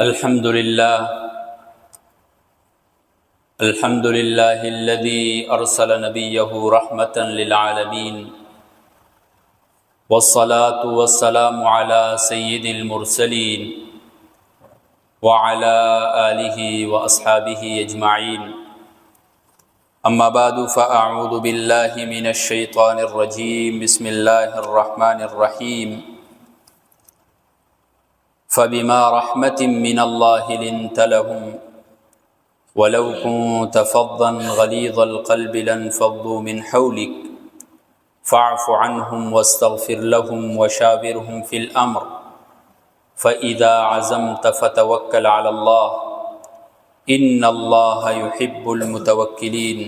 الحمد لله الذي أرسل نبيه رحمة للعالمين، والصلاة والسلام على سيد المرسلين وعلى آله وأصحابه أجمعين. أما بعد فأعوذ بالله من الشيطان الرجيم. بسم الله الرحمن الرحيم. فبما رحمة من الله لنت لهم ولو كنت فظا غليظ القلب لانفضوا من حولك فاعف عنهم واستغفر لهم وشاورهم في الأمر فإذا عزمت فتوكل على الله إن الله يحب المتوكلين.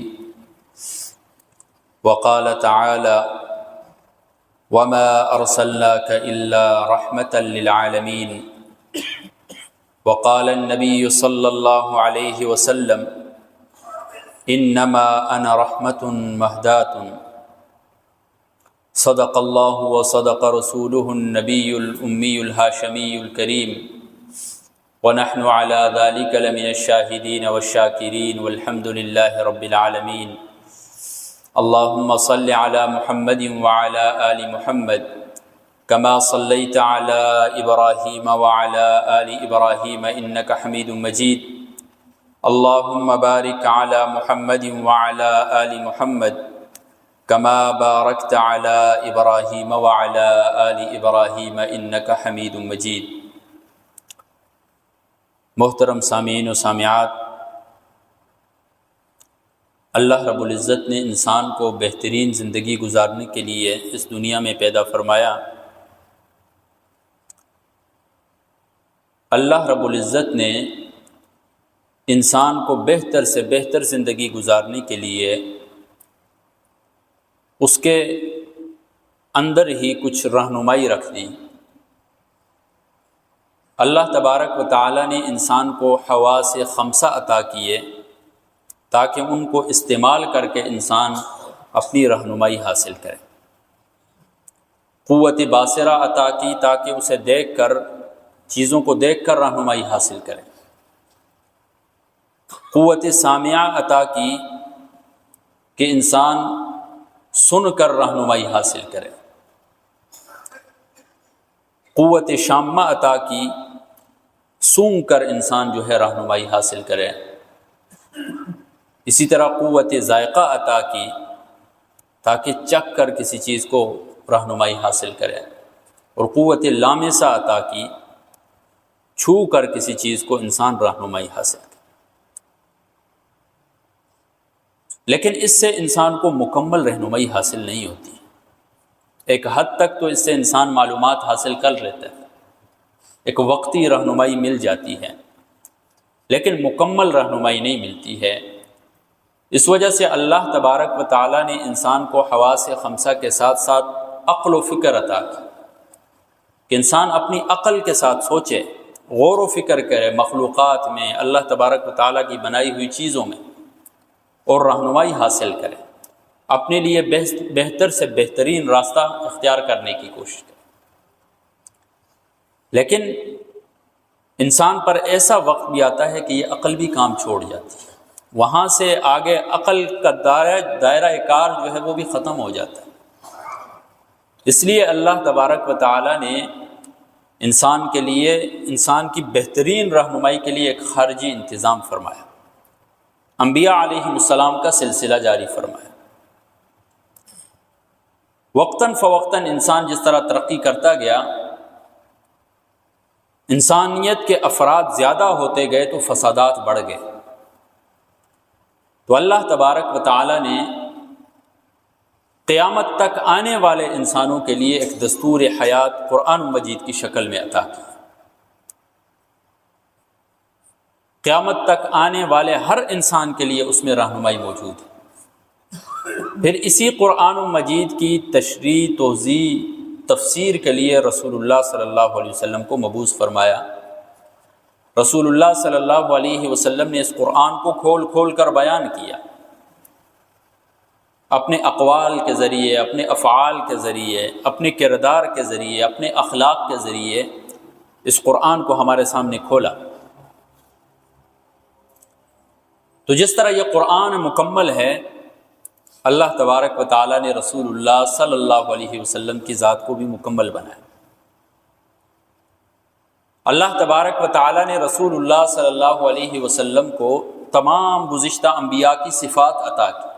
وقال تعالى: وما أرسلناك إلا رحمة للعالمين. وقال النبي صلى الله عليه وسلم: إنما أنا رحمة مهداة. صدق الله وصدق رسوله النبي الأمي الهاشمي الكريم، ونحن على ذلك لمن الشاهدين والشاكرين، والحمد لله رب العالمين. اللهم صل على محمد وعلى آل محمد كما صليت على إبراهيم وعلى آل إبراهيم إنك حميد مجيد. اللهم بارك على محمد وعلى آل محمد كما باركت على إبراهيم وعلى آل إبراهيم إنك حميد مجيد. محترم سامعین و سامعات، اللہ رب العزت نے انسان کو بہترین زندگی گزارنے کے لیے اس دنیا میں پیدا فرمایا. اللہ رب العزت نے انسان کو بہتر سے بہتر زندگی گزارنے کے لیے اس کے اندر ہی کچھ رہنمائی رکھ دی. اللہ تبارک و تعالی نے انسان کو حواس خمسہ عطا کیے تاکہ ان کو استعمال کر کے انسان اپنی رہنمائی حاصل کرے. قوت باصرہ عطا کی تاکہ اسے دیکھ کر، چیزوں کو دیکھ کر رہنمائی حاصل کرے. قوت سامعہ عطا کی کہ انسان سن کر رہنمائی حاصل کرے. قوت شامہ عطا کی، سونگ کر انسان جو ہے رہنمائی حاصل کرے. اسی طرح قوت ذائقہ عطا کی تاکہ چکھ کر کسی چیز کو رہنمائی حاصل کرے. اور قوت لامسہ عطا کی، چھو کر کسی چیز کو انسان رہنمائی حاصل کرے. لیکن اس سے انسان کو مکمل رہنمائی حاصل نہیں ہوتی. ایک حد تک تو اس سے انسان معلومات حاصل کر لیتا ہے، ایک وقتی رہنمائی مل جاتی ہے، لیکن مکمل رہنمائی نہیں ملتی ہے. اس وجہ سے اللہ تبارک و تعالیٰ نے انسان کو حواس خمسہ کے ساتھ ساتھ عقل و فکر عطا کی کہ انسان اپنی عقل کے ساتھ سوچے، غور و فکر کرے مخلوقات میں، اللہ تبارک و تعالیٰ کی بنائی ہوئی چیزوں میں، اور رہنمائی حاصل کرے، اپنے لیے بہتر سے بہترین راستہ اختیار کرنے کی کوشش کرے. لیکن انسان پر ایسا وقت بھی آتا ہے کہ یہ عقل بھی کام چھوڑ جاتی ہے. وہاں سے آگے عقل کا دائرہ کار جو ہے وہ بھی ختم ہو جاتا ہے. اس لیے اللہ تبارک و تعالیٰ نے انسان کے لیے، انسان کی بہترین رہنمائی کے لیے ایک خارجی انتظام فرمایا. انبیاء علیہ السلام کا سلسلہ جاری فرمایا. وقتاً فوقتاً انسان جس طرح ترقی کرتا گیا، انسانیت کے افراد زیادہ ہوتے گئے تو فسادات بڑھ گئے. تو اللہ تبارک و تعالی نے قیامت تک آنے والے انسانوں کے لیے ایک دستور حیات قرآن مجید کی شکل میں عطا کی. قیامت تک آنے والے ہر انسان کے لیے اس میں رہنمائی موجود ہے. پھر اسی قرآن مجید کی تشریح، توضیح، تفسیر کے لیے رسول اللہ صلی اللہ علیہ وسلم کو مبعوث فرمایا. رسول اللہ صلی اللہ علیہ وسلم نے اس قرآن کو کھول کھول کر بیان کیا. اپنے اقوال کے ذریعے، اپنے افعال کے ذریعے، اپنے کردار کے ذریعے، اپنے اخلاق کے ذریعے اس قرآن کو ہمارے سامنے کھولا. تو جس طرح یہ قرآن مکمل ہے، اللہ تبارک و تعالیٰ نے رسول اللہ صلی اللہ علیہ وسلم کی ذات کو بھی مکمل بنایا۔ اللہ تبارک و تعالیٰ نے رسول اللہ صلی اللہ علیہ وسلم کو تمام گزشتہ انبیاء کی صفات عطا کی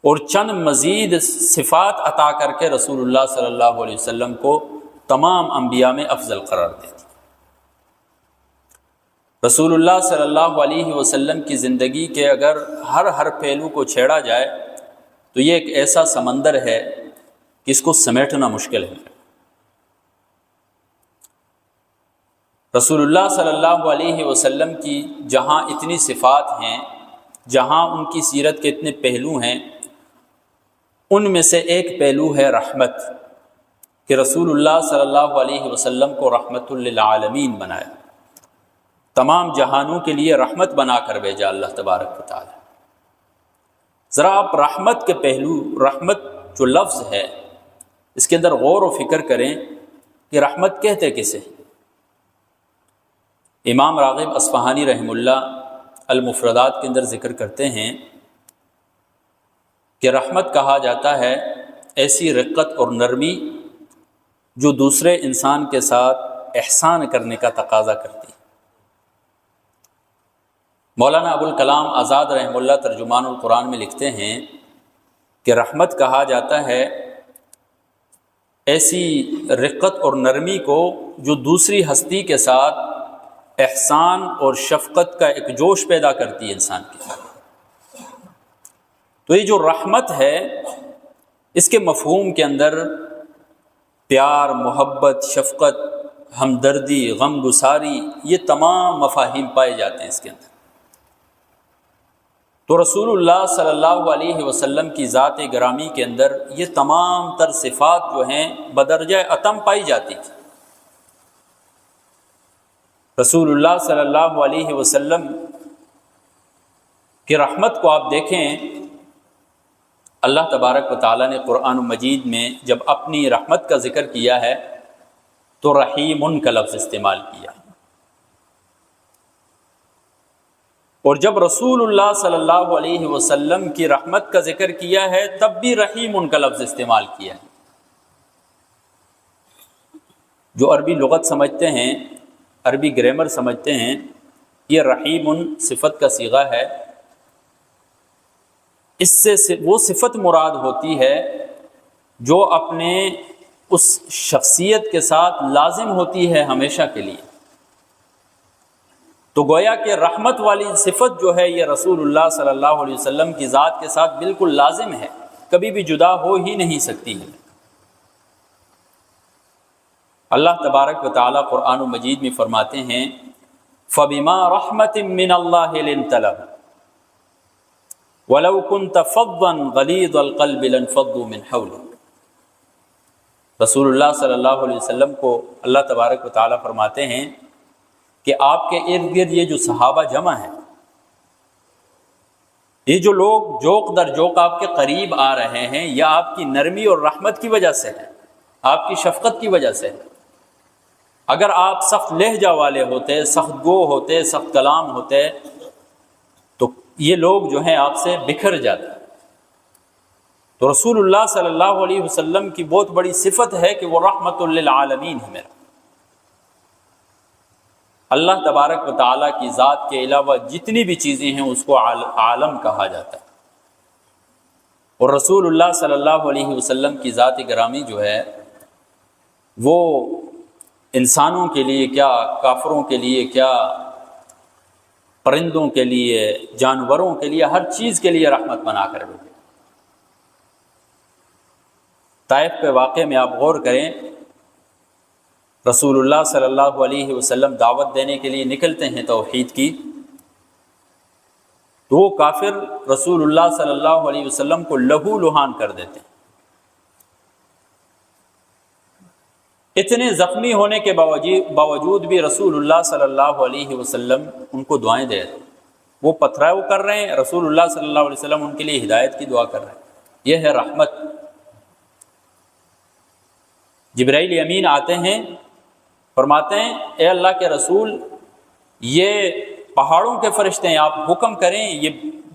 اور چند مزید صفات عطا کر کے رسول اللہ صلی اللہ علیہ وسلم کو تمام انبیاء میں افضل قرار دے دی۔ رسول اللہ صلی اللہ علیہ وسلم کی زندگی کے اگر ہر پہلو کو چھیڑا جائے تو یہ ایک ایسا سمندر ہے کہ اس کو سمیٹنا مشکل ہے۔ رسول اللہ صلی اللہ علیہ وسلم کی جہاں اتنی صفات ہیں، جہاں ان کی سیرت کے اتنے پہلو ہیں، ان میں سے ایک پہلو ہے رحمت، کہ رسول اللہ صلی اللہ علیہ وسلم کو رحمت للعالمین بنایا، تمام جہانوں کے لیے رحمت بنا کر بھیجا اللہ تبارک و تعالی۔ ذرا آپ رحمت کے پہلو، رحمت جو لفظ ہے اس کے اندر غور و فکر کریں کہ رحمت کہتے کسے؟ امام راغب اصفہانی رحمہ اللہ المفردات کے اندر ذکر کرتے ہیں کہ رحمت کہا جاتا ہے ایسی رقت اور نرمی جو دوسرے انسان کے ساتھ احسان کرنے کا تقاضا کرتی ہے۔ مولانا ابوالکلام آزاد رحمہ اللہ ترجمان القرآن میں لکھتے ہیں کہ رحمت کہا جاتا ہے ایسی رقت اور نرمی کو جو دوسری ہستی کے ساتھ احسان اور شفقت کا ایک جوش پیدا کرتی ہے انسان کے۔ تو یہ جو رحمت ہے اس کے مفہوم کے اندر پیار، محبت، شفقت، ہمدردی، غم گساری، یہ تمام مفاہیم پائے جاتے ہیں اس کے اندر۔ تو رسول اللہ صلی اللہ علیہ وسلم کی ذات گرامی کے اندر یہ تمام تر صفات جو ہیں بدرجہ اتم پائی جاتی تھی۔ رسول اللہ صلی اللہ علیہ وسلم کی رحمت کو آپ دیکھیں، اللہ تبارک و تعالیٰ نے قرآن مجید میں جب اپنی رحمت کا ذکر کیا ہے تو رحیم کا لفظ استعمال کیا، اور جب رسول اللہ صلی اللہ علیہ وسلم کی رحمت کا ذکر کیا ہے تب بھی رحیم کا لفظ استعمال کیا ہے۔ جو عربی لغت سمجھتے ہیں، عربی گرامر سمجھتے ہیں، یہ رحیم صفت کا صیغہ ہے، اس سے وہ صفت مراد ہوتی ہے جو اپنے اس شخصیت کے ساتھ لازم ہوتی ہے ہمیشہ کے لیے۔ تو گویا کہ رحمت والی صفت جو ہے یہ رسول اللہ صلی اللہ علیہ وسلم کی ذات کے ساتھ بالکل لازم ہے، کبھی بھی جدا ہو ہی نہیں سکتی ہے۔ اللہ تبارک و تعالیٰ قرآن مجید میں فرماتے ہیں فَبِمَا رَحْمَةٍ مِّنَ اللَّهِ لِنْتَ لَهُمْ وَلَوْ كُنْتَ فَظًّا غَلِيظَ الْقَلْبِ لَانفَضُّوا مِنْ حَوْلِكَ۔ رسول اللہ صلی اللہ علیہ وسلم کو اللہ تبارک و تعالیٰ فرماتے ہیں کہ آپ کے ارد گرد یہ جو صحابہ جمع ہیں، یہ جو لوگ جوق در جوق آپ کے قریب آ رہے ہیں، یا آپ کی نرمی اور رحمت کی وجہ سے ہے، آپ کی شفقت کی وجہ سے ہے۔ اگر آپ سخت لہجہ والے ہوتے، سخت گو ہوتے، سخت کلام ہوتے تو یہ لوگ جو ہیں آپ سے بکھر جاتے۔ تو رسول اللہ صلی اللہ علیہ وسلم کی بہت بڑی صفت ہے کہ وہ رحمت للعالمین ہے۔ میرا اللہ تبارک و تعالیٰ کی ذات کے علاوہ جتنی بھی چیزیں ہیں اس کو عالم کہا جاتا ہے، اور رسول اللہ صلی اللہ علیہ وسلم کی ذات گرامی جو ہے وہ انسانوں کے لیے کیا، کافروں کے لیے کیا، پرندوں کے لیے، جانوروں کے لیے، ہر چیز کے لیے رحمت بنا کر بھیجے۔ طائف کے واقعے میں آپ غور کریں، رسول اللہ صلی اللہ علیہ وسلم دعوت دینے کے لیے نکلتے ہیں توحید کی، تو وہ کافر رسول اللہ صلی اللہ علیہ وسلم کو لہو لہان کر دیتے ہیں۔ اتنے زخمی ہونے کے باوجود بھی رسول اللہ صلی اللہ علیہ وسلم ان کو دعائیں دے رہے ہیں، وہ پتھراؤ کر رہے ہیں، رسول اللہ صلی اللہ علیہ وسلم ان کے لیے ہدایت کی دعا کر رہے ہیں۔ یہ ہے رحمت۔ جبرائیل امین آتے ہیں، فرماتے ہیں اے اللہ کے رسول، یہ پہاڑوں کے فرشتے ہیں، آپ حکم کریں یہ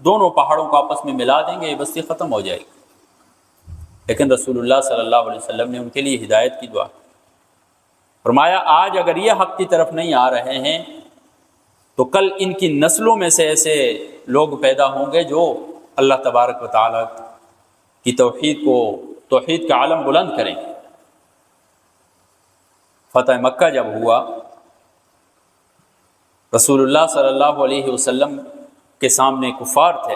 دونوں پہاڑوں کو آپس میں ملا دیں گے، یہ بستی ختم ہو جائے گی۔ لیکن رسول اللہ صلی اللہ علیہ وسلم نے ان کے لیے ہدایت کی دعا فرمایا، آج اگر یہ حق کی طرف نہیں آ رہے ہیں تو کل ان کی نسلوں میں سے ایسے لوگ پیدا ہوں گے جو اللہ تبارک و تعالیٰ کی توحید کا علم بلند کریں۔ فتح مکہ جب ہوا، رسول اللہ صلی اللہ علیہ وسلم کے سامنے کفار تھے،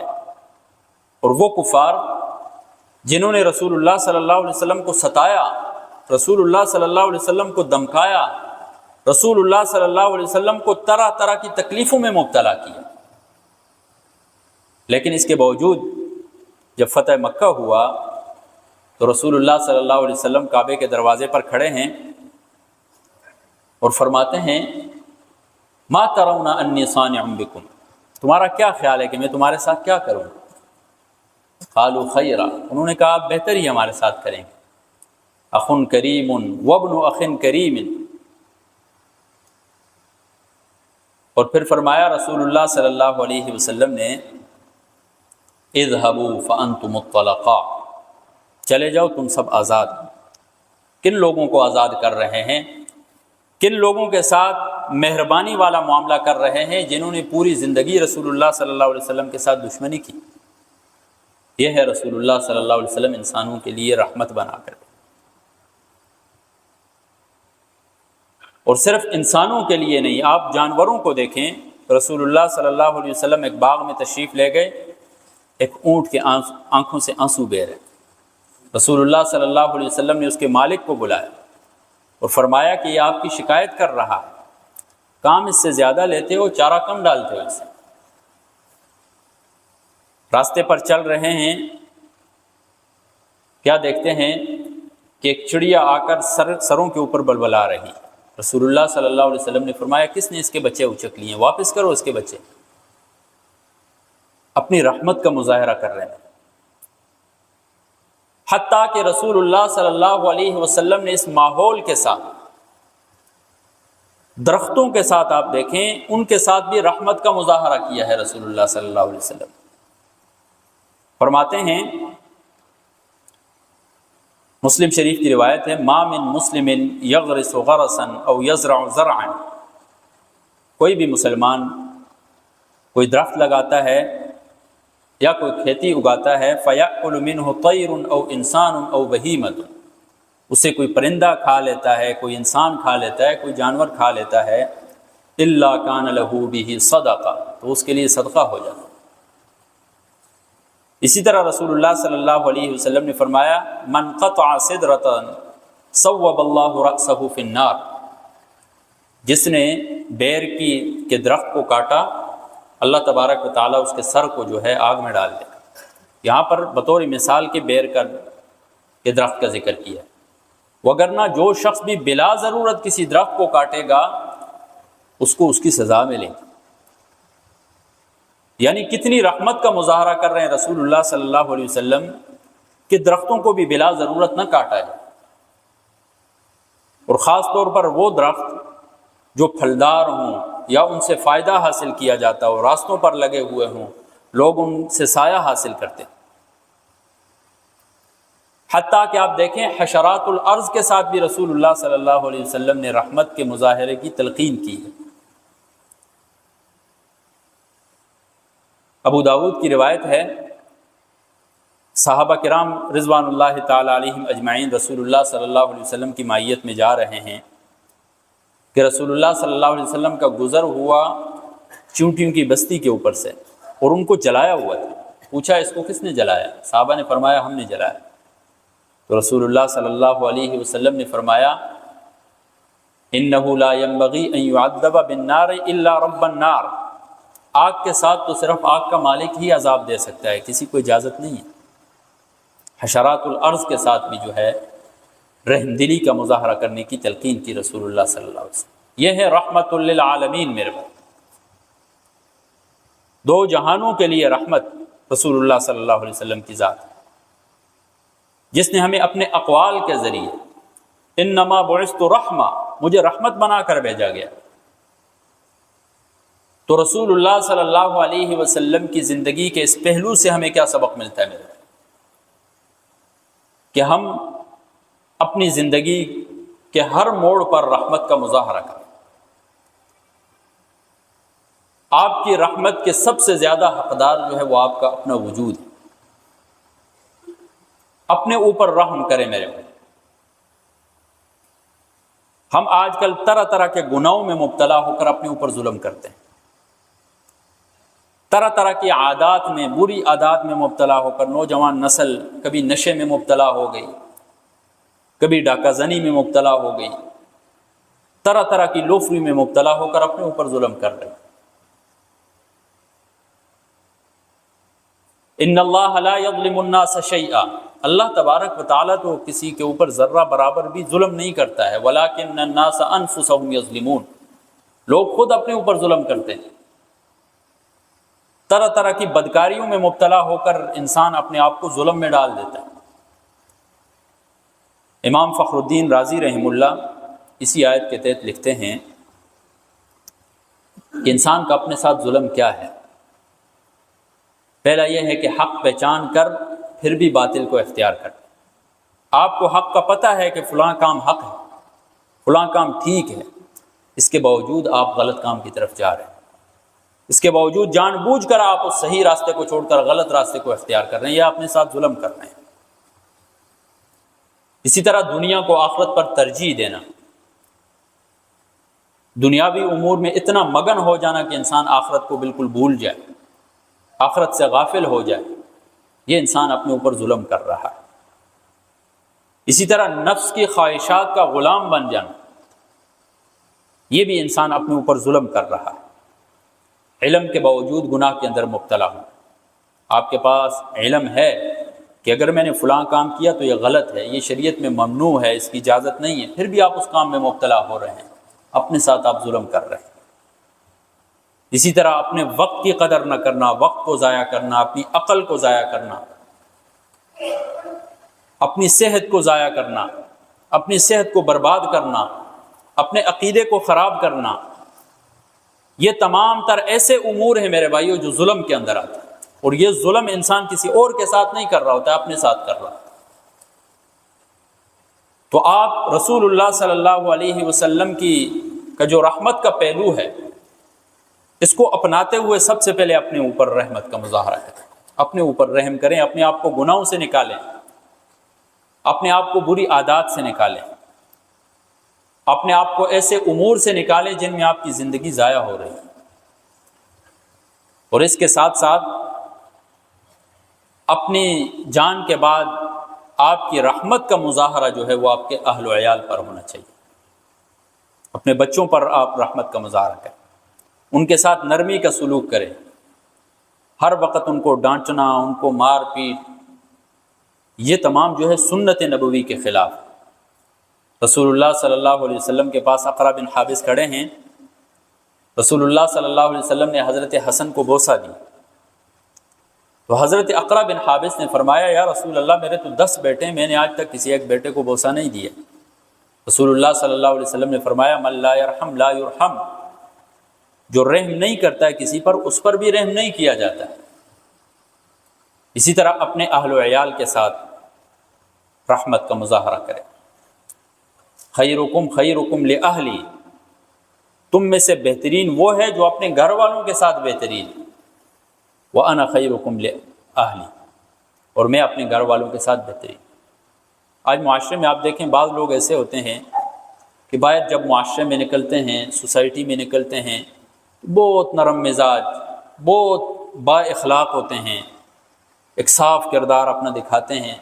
اور وہ کفار جنہوں نے رسول اللہ صلی اللہ علیہ وسلم کو ستایا، رسول اللہ صلی اللہ علیہ وسلم کو دمکایا، رسول اللہ صلی اللہ علیہ وسلم کو طرح طرح کی تکلیفوں میں مبتلا کیا، لیکن اس کے باوجود جب فتح مکہ ہوا تو رسول اللہ صلی اللہ علیہ وسلم کعبے کے دروازے پر کھڑے ہیں اور فرماتے ہیں، ما ترون انی صانع بکم، تمہارا کیا خیال ہے کہ میں تمہارے ساتھ کیا کروں؟ قالوا خیرا، انہوں نے کہا آپ بہتر ہی ہمارے ساتھ کریں گے۔ اخ کریم وابن اخ کریم، اور پھر فرمایا رسول اللہ صلی اللہ علیہ وسلم نے، اذهبوا فانتم الطلقاء، چلے جاؤ تم سب آزاد۔ کن لوگوں کو آزاد کر رہے ہیں؟ کن لوگوں کے ساتھ مہربانی والا معاملہ کر رہے ہیں جنہوں نے پوری زندگی رسول اللہ صلی اللہ علیہ وسلم کے ساتھ دشمنی کی؟ یہ ہے رسول اللہ صلی اللہ علیہ وسلم انسانوں کے لیے رحمت بنا کر، اور صرف انسانوں کے لیے نہیں، آپ جانوروں کو دیکھیں، رسول اللہ صلی اللہ علیہ وسلم ایک باغ میں تشریف لے گئے، ایک اونٹ کے آنکھوں سے آنسو بہہ رہے، رسول اللہ صلی اللہ علیہ وسلم نے اس کے مالک کو بلایا اور فرمایا کہ یہ آپ کی شکایت کر رہا ہے، کام اس سے زیادہ لیتے ہو، چارہ کم ڈالتے ہو اسے۔ راستے پر چل رہے ہیں، کیا دیکھتے ہیں کہ ایک چڑیا آ کر سروں کے اوپر بلبلا رہی، رسول اللہ صلی اللہ علیہ وسلم نے فرمایا کس نے اس کے بچے اچک لیے، واپس کرو اس کے بچے۔ اپنی رحمت کا مظاہرہ کر رہے ہیں، حتیٰ کہ رسول اللہ صلی اللہ علیہ وسلم نے اس ماحول کے ساتھ، درختوں کے ساتھ آپ دیکھیں، ان کے ساتھ بھی رحمت کا مظاہرہ کیا ہے رسول اللہ صلی اللہ علیہ وسلم۔ فرماتے ہیں، مسلم شریف کی روایت ہے، ما من مسلم یغرس غرسا او یزرع زرعا، کوئی بھی مسلمان کوئی درخت لگاتا ہے یا کوئی کھیتی اگاتا ہے، فیأکل منہ طیر او انسان او بہیمۃ، اسے کوئی پرندہ کھا لیتا ہے، کوئی انسان کھا لیتا ہے، کوئی جانور کھا لیتا ہے، الا کان لہ بہ صدقہ، تو اس کے لیے صدقہ ہو جاتا ہے۔ اسی طرح رسول اللہ صلی اللہ علیہ وسلم نے فرمایا، من قطع سدرۃ صوب اللہ رأسہ فی النار، جس نے بیر کے درخت کو کاٹا، اللہ تبارک و تعالیٰ اس کے سر کو جو ہے آگ میں ڈال دے گا۔ یہاں پر بطور مثال کے بیر کے درخت کا ذکر کیا ہے، وگرنہ جو شخص بھی بلا ضرورت کسی درخت کو کاٹے گا اس کو اس کی سزا ملے گی۔ یعنی کتنی رحمت کا مظاہرہ کر رہے ہیں رسول اللہ صلی اللہ علیہ وسلم کہ درختوں کو بھی بلا ضرورت نہ کاٹا جائے، اور خاص طور پر وہ درخت جو پھلدار ہوں یا ان سے فائدہ حاصل کیا جاتا ہو، راستوں پر لگے ہوئے ہوں، لوگ ان سے سایہ حاصل کرتے ہیں۔ حتیٰ کہ آپ دیکھیں حشرات الارض کے ساتھ بھی رسول اللہ صلی اللہ علیہ وسلم نے رحمت کے مظاہرے کی تلقین کی ہے۔ ابو داود کی روایت ہے، صحابہ کرام رضوان اللہ تعالی علیہم اجمعین رسول اللہ صلی اللہ علیہ وسلم کی معیت میں جا رہے ہیں کہ رسول اللہ صلی اللہ علیہ وسلم کا گزر ہوا چونٹیوں کی بستی کے اوپر سے، اور ان کو جلایا ہوا تھا۔ پوچھا اس کو کس نے جلایا؟ صحابہ نے فرمایا ہم نے جلایا۔ تو رسول اللہ صلی اللہ علیہ وسلم نے فرمایا، انہ لا ينبغی ان يعذب بالنار الا رب النار، آگ کے ساتھ تو صرف آگ کا مالک ہی عذاب دے سکتا ہے، کسی کو اجازت نہیں ہے۔ حشرات الارض کے ساتھ بھی جو ہے رحم دلی کا مظاہرہ کرنے کی تلقین کی رسول اللہ صلی اللہ علیہ وسلم۔ یہ ہے رحمت للعالمین میرے بھائی، دو جہانوں کے لیے رحمت رسول اللہ صلی اللہ علیہ وسلم کی ذات ہے، جس نے ہمیں اپنے اقوال کے ذریعے، انما بعثت رحمہ، مجھے رحمت بنا کر بھیجا گیا۔ تو رسول اللہ صلی اللہ علیہ وسلم کی زندگی کے اس پہلو سے ہمیں کیا سبق ملتا ہے میرے؟ کہ ہم اپنی زندگی کے ہر موڑ پر رحمت کا مظاہرہ کریں۔ آپ کی رحمت کے سب سے زیادہ حقدار جو ہے وہ آپ کا اپنا وجود ہے۔ اپنے اوپر رحم کریں میرے بھائی۔ ہم آج کل طرح طرح کے گناہوں میں مبتلا ہو کر اپنے اوپر ظلم کرتے ہیں، طرح طرح کی عادات میں، بری عادات میں مبتلا ہو کر نوجوان نسل کبھی نشے میں مبتلا ہو گئی، کبھی ڈاکہ زنی میں مبتلا ہو گئی، طرح طرح کی لوفری میں مبتلا ہو کر اپنے اوپر ظلم کر رہے ہیں۔ ان اللہ لا یظلم الناس شیئا، اللہ تبارک و تعالیٰ تو کسی کے اوپر ذرہ برابر بھی ظلم نہیں کرتا ہے، ولکن الناس انفسهم یظلمون، لوگ خود اپنے اوپر ظلم کرتے ہیں۔ طرح طرح کی بدکاریوں میں مبتلا ہو کر انسان اپنے آپ کو ظلم میں ڈال دیتا ہے۔ امام فخر الدین رازی رحمہ اللہ اسی آیت کے تحت لکھتے ہیں کہ انسان کا اپنے ساتھ ظلم کیا ہے۔ پہلا یہ ہے کہ حق پہچان کر پھر بھی باطل کو اختیار کر۔ آپ کو حق کا پتہ ہے کہ فلاں کام حق ہے، فلاں کام ٹھیک ہے، اس کے باوجود آپ غلط کام کی طرف جا رہے ہیں، اس کے باوجود جان بوجھ کر آپ اس صحیح راستے کو چھوڑ کر غلط راستے کو اختیار کر رہے ہیں، یا اپنے ساتھ ظلم کر رہے ہیں۔ اسی طرح دنیا کو آخرت پر ترجیح دینا، دنیاوی امور میں اتنا مگن ہو جانا کہ انسان آخرت کو بالکل بھول جائے، آخرت سے غافل ہو جائے، یہ انسان اپنے اوپر ظلم کر رہا ہے۔ اسی طرح نفس کی خواہشات کا غلام بن جانا، یہ بھی انسان اپنے اوپر ظلم کر رہا ہے۔ علم کے باوجود گناہ کے اندر مبتلا ہوں، آپ کے پاس علم ہے کہ اگر میں نے فلاں کام کیا تو یہ غلط ہے، یہ شریعت میں ممنوع ہے، اس کی اجازت نہیں ہے، پھر بھی آپ اس کام میں مبتلا ہو رہے ہیں، اپنے ساتھ آپ ظلم کر رہے ہیں۔ اسی طرح اپنے وقت کی قدر نہ کرنا، وقت کو ضائع کرنا، اپنی عقل کو ضائع کرنا، اپنی صحت کو ضائع کرنا، اپنی صحت کو برباد کرنا، اپنے عقیدے کو خراب کرنا، یہ تمام تر ایسے امور ہیں میرے بھائیو جو ظلم کے اندر آتے ہیں، اور یہ ظلم انسان کسی اور کے ساتھ نہیں کر رہا ہوتا ہے، اپنے ساتھ کر رہا ہے۔ تو آپ رسول اللہ صلی اللہ علیہ وسلم کا جو رحمت کا پہلو ہے، اس کو اپناتے ہوئے سب سے پہلے اپنے اوپر رحمت کا مظاہرہ کریں، اپنے اوپر رحم کریں، اپنے آپ کو گناہوں سے نکالیں، اپنے آپ کو بری عادات سے نکالیں، اپنے آپ کو ایسے امور سے نکالیں جن میں آپ کی زندگی ضائع ہو رہی ہے، اور اس کے ساتھ ساتھ اپنی جان کے بعد آپ کی رحمت کا مظاہرہ جو ہے وہ آپ کے اہل و عیال پر ہونا چاہیے۔ اپنے بچوں پر آپ رحمت کا مظاہرہ کریں، ان کے ساتھ نرمی کا سلوک کریں، ہر وقت ان کو ڈانٹنا، ان کو مار پیٹ، یہ تمام جو ہے سنت نبوی کے خلاف۔ رسول اللہ صلی اللہ علیہ وسلم کے پاس اقرا بن حابس کھڑے ہیں، رسول اللہ صلی اللہ علیہ وسلم نے حضرت حسن کو بوسہ دی، تو حضرت اقرا بن حابس نے فرمایا یا رسول اللہ میرے تو 10 بیٹے ہیں، میں نے آج تک کسی ایک بیٹے کو بوسہ نہیں دیا۔ رسول اللہ صلی اللہ علیہ وسلم نے فرمایا من لا یرحم لا یرحم، جو رحم نہیں کرتا ہے کسی پر اس پر بھی رحم نہیں کیا جاتا ہے۔ اسی طرح اپنے اہل و عیال کے ساتھ رحمت کا مظاہرہ کریں۔ خیرکم خیرکم لأہلی، تم میں سے بہترین وہ ہے جو اپنے گھر والوں کے ساتھ بہترین، وَأَنَا خَيْرُكُمْ لِأَهْلِي، اور میں اپنے گھر والوں کے ساتھ بہترین۔ آج معاشرے میں آپ دیکھیں بعض لوگ ایسے ہوتے ہیں کہ باہر جب معاشرے میں نکلتے ہیں، سوسائٹی میں نکلتے ہیں، بہت نرم مزاج، بہت با اخلاق ہوتے ہیں، ایک صاف کردار اپنا دکھاتے ہیں،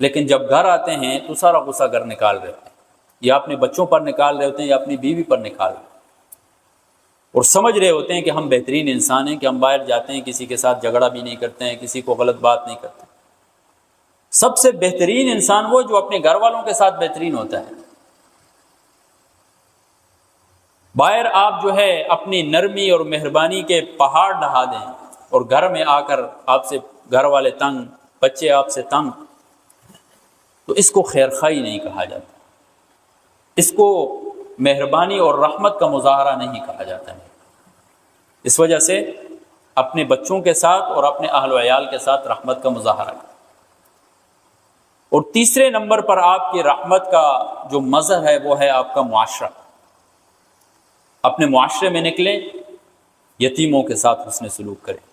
لیکن جب گھر آتے ہیں تو سارا غصہ گھر نکال رہے ہوتے ہیں، یا اپنے بچوں پر نکال رہے ہوتے ہیں، یا اپنی بیوی پر نکال رہے ہوتے ہیں، اور سمجھ رہے ہوتے ہیں کہ ہم بہترین انسان ہیں، کہ ہم باہر جاتے ہیں کسی کے ساتھ جھگڑا بھی نہیں کرتے ہیں، کسی کو غلط بات نہیں کرتے۔ سب سے بہترین انسان وہ جو اپنے گھر والوں کے ساتھ بہترین ہوتا ہے۔ باہر آپ جو ہے اپنی نرمی اور مہربانی کے پہاڑ ڈھا دیں، اور گھر میں آ کر آپ سے گھر والے تنگ، بچے آپ سے تنگ، تو اس کو خیرخواہی نہیں کہا جاتا، اس کو مہربانی اور رحمت کا مظاہرہ نہیں کہا جاتا ہے۔ اس وجہ سے اپنے بچوں کے ساتھ اور اپنے اہل و عیال کے ساتھ رحمت کا مظاہرہ کریں۔ اور تیسرے نمبر پر آپ کی رحمت کا جو مظہر ہے وہ ہے آپ کا معاشرہ۔ اپنے معاشرے میں نکلیں، یتیموں کے ساتھ حسن سلوک کریں،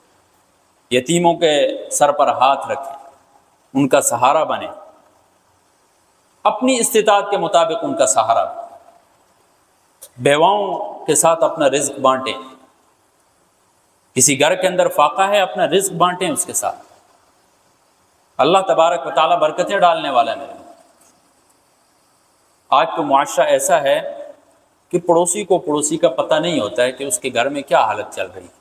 یتیموں کے سر پر ہاتھ رکھیں، ان کا سہارا بنیں، اپنی استطاعت کے مطابق ان کا سہارا بنیں، بیواؤں کے ساتھ اپنا رزق بانٹیں، کسی گھر کے اندر فاقہ ہے اپنا رزق بانٹیں اس کے ساتھ، اللہ تبارک و تعالیٰ برکتیں ڈالنے والا ہے۔ آج تو معاشرہ ایسا ہے کہ پڑوسی کو پڑوسی کا پتہ نہیں ہوتا ہے کہ اس کے گھر میں کیا حالت چل رہی ہے۔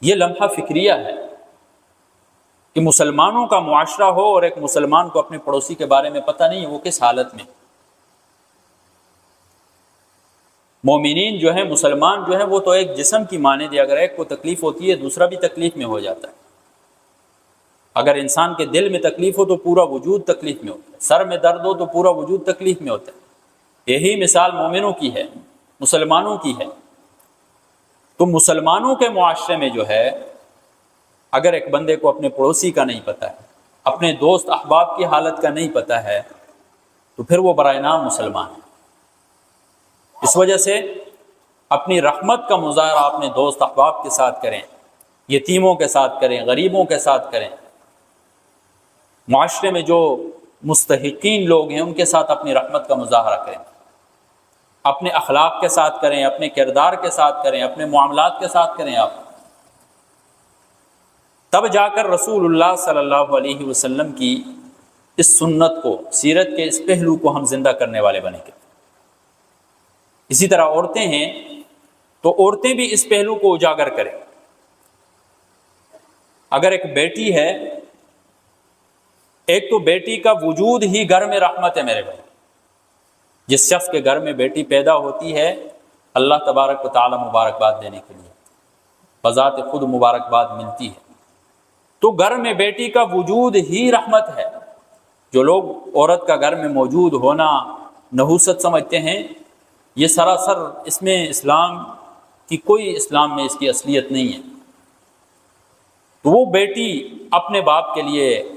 یہ لمحہ فکریہ ہے کہ مسلمانوں کا معاشرہ ہو اور ایک مسلمان کو اپنے پڑوسی کے بارے میں پتہ نہیں ہے وہ کس حالت میں۔ مومنین جو ہیں، مسلمان جو ہیں، وہ تو ایک جسم کی مانند ہے، اگر ایک کو تکلیف ہوتی ہے دوسرا بھی تکلیف میں ہو جاتا ہے۔ اگر انسان کے دل میں تکلیف ہو تو پورا وجود تکلیف میں ہوتا ہے، سر میں درد ہو تو پورا وجود تکلیف میں ہوتا ہے۔ یہی مثال مومنوں کی ہے، مسلمانوں کی ہے۔ تو مسلمانوں کے معاشرے میں جو ہے، اگر ایک بندے کو اپنے پڑوسی کا نہیں پتہ ہے، اپنے دوست احباب کی حالت کا نہیں پتہ ہے، تو پھر وہ برائے نام مسلمان ہے۔ اس وجہ سے اپنی رحمت کا مظاہرہ اپنے دوست احباب کے ساتھ کریں، یتیموں کے ساتھ کریں، غریبوں کے ساتھ کریں، معاشرے میں جو مستحقین لوگ ہیں ان کے ساتھ اپنی رحمت کا مظاہرہ کریں، اپنے اخلاق کے ساتھ کریں، اپنے کردار کے ساتھ کریں، اپنے معاملات کے ساتھ کریں آپ۔ تب جا کر رسول اللہ صلی اللہ علیہ وسلم کی اس سنت کو، سیرت کے اس پہلو کو ہم زندہ کرنے والے بنیں گے۔ اسی طرح عورتیں ہیں تو عورتیں بھی اس پہلو کو اجاگر کریں۔ اگر ایک بیٹی ہے، ایک تو بیٹی کا وجود ہی گھر میں رحمت ہے میرے بھائی۔ جس شخص کے گھر میں بیٹی پیدا ہوتی ہے، اللہ تبارک و تعالی مبارکباد دینے کے لیے بذات خود مبارکباد ملتی ہے۔ تو گھر میں بیٹی کا وجود ہی رحمت ہے۔ جو لوگ عورت کا گھر میں موجود ہونا نحوست سمجھتے ہیں، یہ سراسر اس میں اسلام کی اسلام میں اس کی اصلیت نہیں ہے۔ تو وہ بیٹی اپنے باپ کے لیے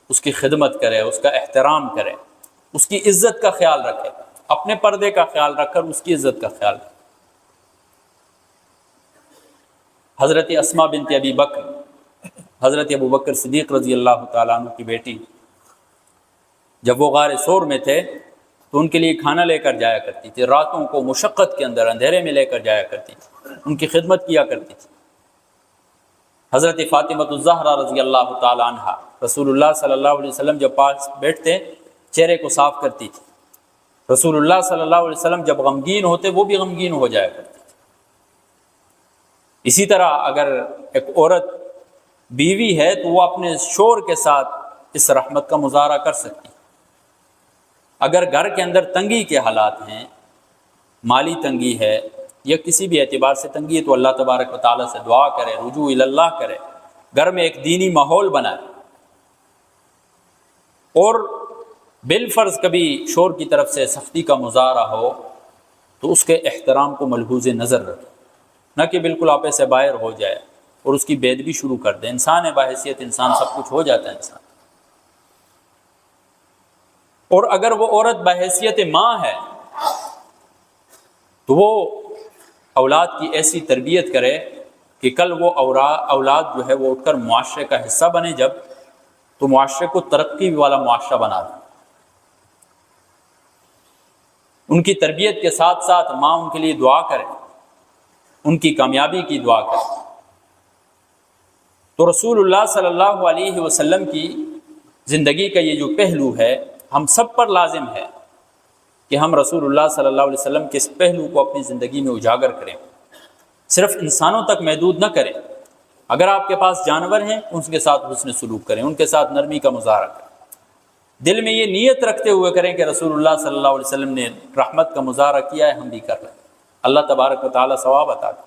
اس کی خدمت کرے، اس کا احترام کرے، اس کی عزت کا خیال رکھے، اپنے پردے کا خیال رکھ کر اس کی عزت کا خیال رکھے۔ حضرت اسماء بنت ابی بکر، حضرت ابو بکر صدیق رضی اللہ تعالیٰ عنہ کی بیٹی، جب وہ غار ثور میں تھے تو ان کے لیے کھانا لے کر جایا کرتی تھی، راتوں کو مشقت کے اندر اندھیرے میں لے کر جایا کرتی تھی، ان کی خدمت کیا کرتی تھی۔ حضرت فاطمہ الزہرا رضی اللہ تعالی عنہا رسول اللہ صلی اللہ علیہ وسلم جب پاس بیٹھتے چہرے کو صاف کرتی تھی۔ رسول اللہ صلی اللہ علیہ وسلم جب غمگین ہوتے وہ بھی غمگین ہو جایا کرتی تھی۔ اسی طرح اگر ایک عورت بیوی ہے تو وہ اپنے شوہر کے ساتھ اس رحمت کا مظاہرہ کر سکتی۔ اگر گھر کے اندر تنگی کے حالات ہیں، مالی تنگی ہے یا کسی بھی اعتبار سے تنگی ہے، تو اللہ تبارک و تعالیٰ سے دعا کرے، رجوع اللہ کرے، گھر میں ایک دینی ماحول بنائے، اور بالفرض کبھی شوہر کی طرف سے سختی کا مظاہرہ ہو تو اس کے احترام کو ملحوظ نظر رکھے، نہ کہ بالکل آپے سے باہر ہو جائے اور اس کی بےادبی شروع کر دے۔ انسان ہے، بحیثیت انسان سب کچھ ہو جاتا ہے انسان۔ اور اگر وہ عورت بحیثیت ماں ہے تو وہ اولاد کی ایسی تربیت کرے کہ کل وہ اولاد جو ہے وہ اٹھ کر معاشرے کا حصہ بنے، جب تو معاشرے کو ترقی والا معاشرہ بنا دے۔ ان کی تربیت کے ساتھ ساتھ ماں ان کے لیے دعا کرے، ان کی کامیابی کی دعا کرے۔ تو رسول اللہ صلی اللہ علیہ وسلم کی زندگی کا یہ جو پہلو ہے ہم سب پر لازم ہے کہ ہم رسول اللہ صلی اللہ علیہ وسلم کے اس پہلو کو اپنی زندگی میں اجاگر کریں، صرف انسانوں تک محدود نہ کریں۔ اگر آپ کے پاس جانور ہیں ان کے ساتھ حسن سلوک کریں، ان کے ساتھ نرمی کا مظاہرہ کریں، دل میں یہ نیت رکھتے ہوئے کریں کہ رسول اللہ صلی اللہ علیہ وسلم نے رحمت کا مظاہرہ کیا ہے، ہم بھی کر رہے ہیں، اللہ تبارک و تعالیٰ ثواب عطا کرے۔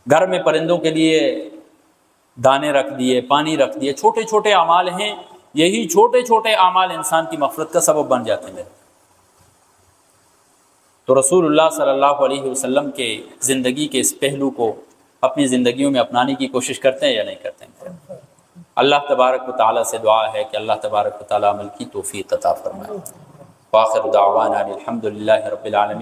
گھر میں پرندوں کے لیے دانے رکھ دیے، پانی رکھ دیے، چھوٹے چھوٹے اعمال ہیں، یہی چھوٹے چھوٹے اعمال انسان کی مغفرت کا سبب بن جاتے ہیں۔ تو رسول اللہ صلی اللہ علیہ وسلم کے زندگی کے اس پہلو کو اپنی زندگیوں میں اپنانے کی کوشش کرتے ہیں یا نہیں کرتے ہیں؟ اللہ تبارک و تعالیٰ سے دعا ہے کہ اللہ تبارک و تعالیٰ عمل کی توفیق عطا فرمائے۔ وآخر دعوانا الحمد للہ رب العالمین۔